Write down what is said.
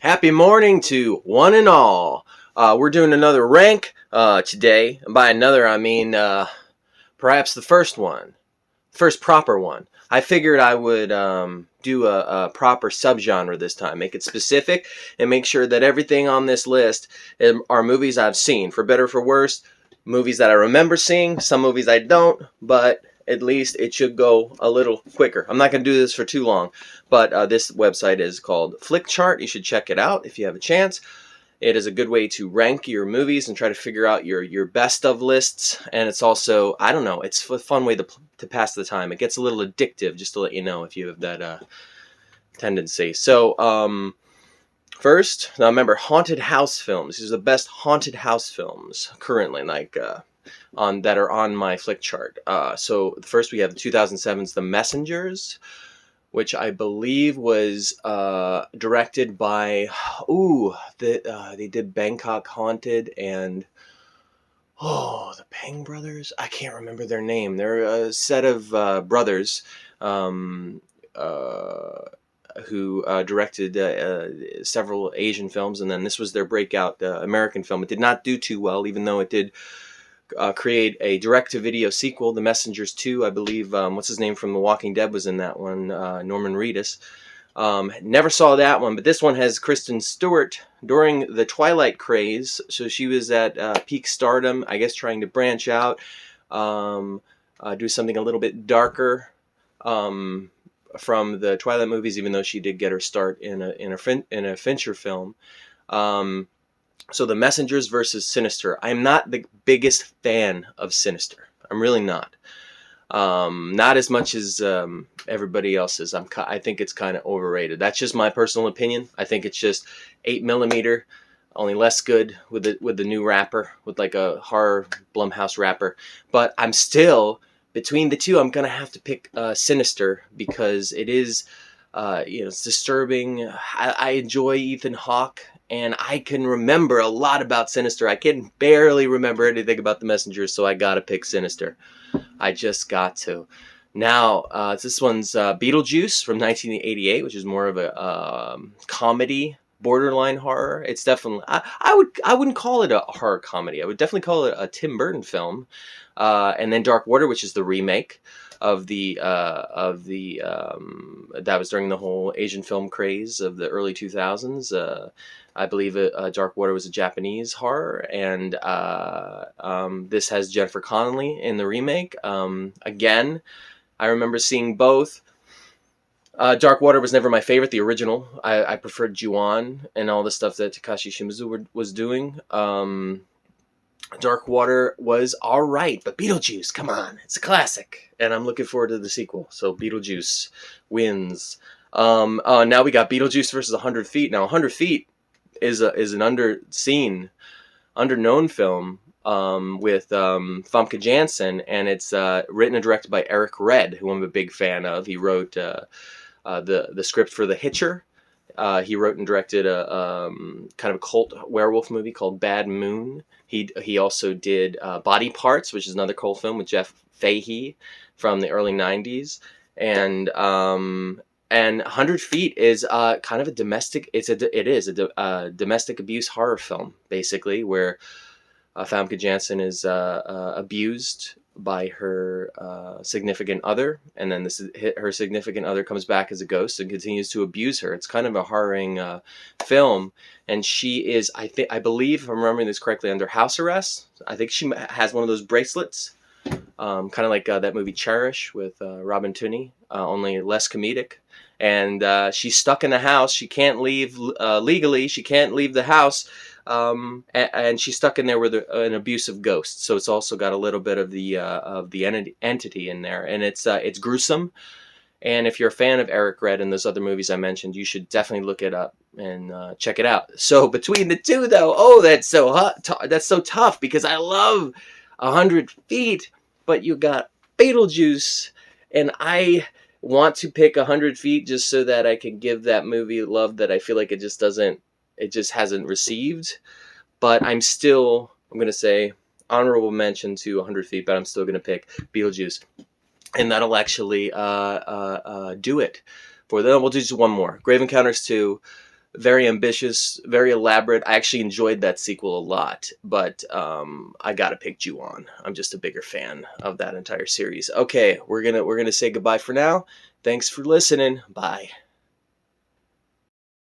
Happy morning to one and all. We're doing another rank today. And by another, I mean perhaps the first one, first proper one. I figured I would do a proper subgenre this time, make it specific, and make sure that everything on this list are movies I've seen, for better or for worse, movies that I remember seeing, some movies I don't, but at least it should go a little quicker. I'm not going to do this for too long, but this website is called Flickchart. You should check it out if you have a chance. It is a good way to rank your movies and try to figure out your best of lists. And it's also, I don't know, it's a fun way to pass the time. It gets a little addictive, just to let you know if you have that tendency. So, first, now remember, haunted house films. These are the best haunted house films currently, on that are on my Flickchart. So first we have 2007's The Messengers, which I believe was directed by, they did Bangkok Haunted and, the Pang brothers? I can't remember their name. They're a set of brothers who directed several Asian films, and then this was their breakout American film. It did not do too well, even though it did create a direct-to-video sequel, The Messengers 2. I believe, what's his name from The Walking Dead was in that one, Norman Reedus. Never saw that one, but this one has Kristen Stewart during the Twilight craze. So she was at peak stardom, I guess, trying to branch out, do something a little bit darker from the Twilight movies, even though she did get her start in a Fincher film. So The Messengers versus Sinister. I'm not the biggest fan of Sinister. I'm really not. Not as much as everybody else is. I think it's kind of overrated. That's just my personal opinion. I think it's just 8mm, only less good with the new wrapper, with like a horror Blumhouse wrapper. But I'm still, between the two, I'm gonna have to pick Sinister, because it is, it's disturbing. I enjoy Ethan Hawke, and I can remember a lot about Sinister. I can barely remember anything about The Messengers, so I gotta pick Sinister. I just got to. Now, this one's Beetlejuice from 1988, which is more of a comedy, borderline horror. It's definitely, I wouldn't call it a horror comedy. I would definitely call it a Tim Burton film. And then Dark Water, which is the remake of the that was during the whole Asian film craze of the early 2000s. I believe Dark Water was a Japanese horror, and this has Jennifer Connelly in the remake. Again, I remember seeing both. Dark Water was never my favorite, the original. I preferred Ju-on and all the stuff that Takashi Shimizu was doing. Dark Water was alright, but Beetlejuice, come on, it's a classic. And I'm looking forward to the sequel, so Beetlejuice wins. Now we got Beetlejuice versus 100 Feet. Now, 100 Feet is an underseen, underknown film with Famke Janssen, and it's written and directed by Eric Red, who I'm a big fan of. He wrote the script for The Hitcher. He wrote and directed a kind of a cult werewolf movie called Bad Moon. He also did Body Parts, which is another cult film with Jeff Fahey from the early 90s. And 100 Feet is kind of a domestic. It is a domestic abuse horror film, basically, where Famke Janssen is abused by her significant other, and then her significant other comes back as a ghost and continues to abuse her. It's kind of a horroring film, and she is, I believe, if I'm remembering this correctly, under house arrest. I think she has one of those bracelets, kind of like that movie Cherish with Robin Tunney, only less comedic. And she's stuck in the house. She can't leave legally. She can't leave the house. And she's stuck in there with an abusive ghost. So it's also got a little bit of the entity in there, and it's gruesome. And if you're a fan of Eric Red and those other movies I mentioned, you should definitely look it up and check it out. So between the two, though, that's so hot. That's so tough, because I love 100 Feet, but you got Beetlejuice, and I want to pick 100 Feet just so that I can give that movie love that I feel like it just hasn't received. But I'm going to say honorable mention to 100 Feet, but I'm still going to pick Beetlejuice. And that'll actually do it for them. We'll do just one more. Grave Encounters 2 very ambitious, very elaborate. I actually enjoyed that sequel a lot, but I gotta pick Ju-on. I'm just a bigger fan of that entire series. Okay, we're gonna say goodbye for now. Thanks for listening. Bye.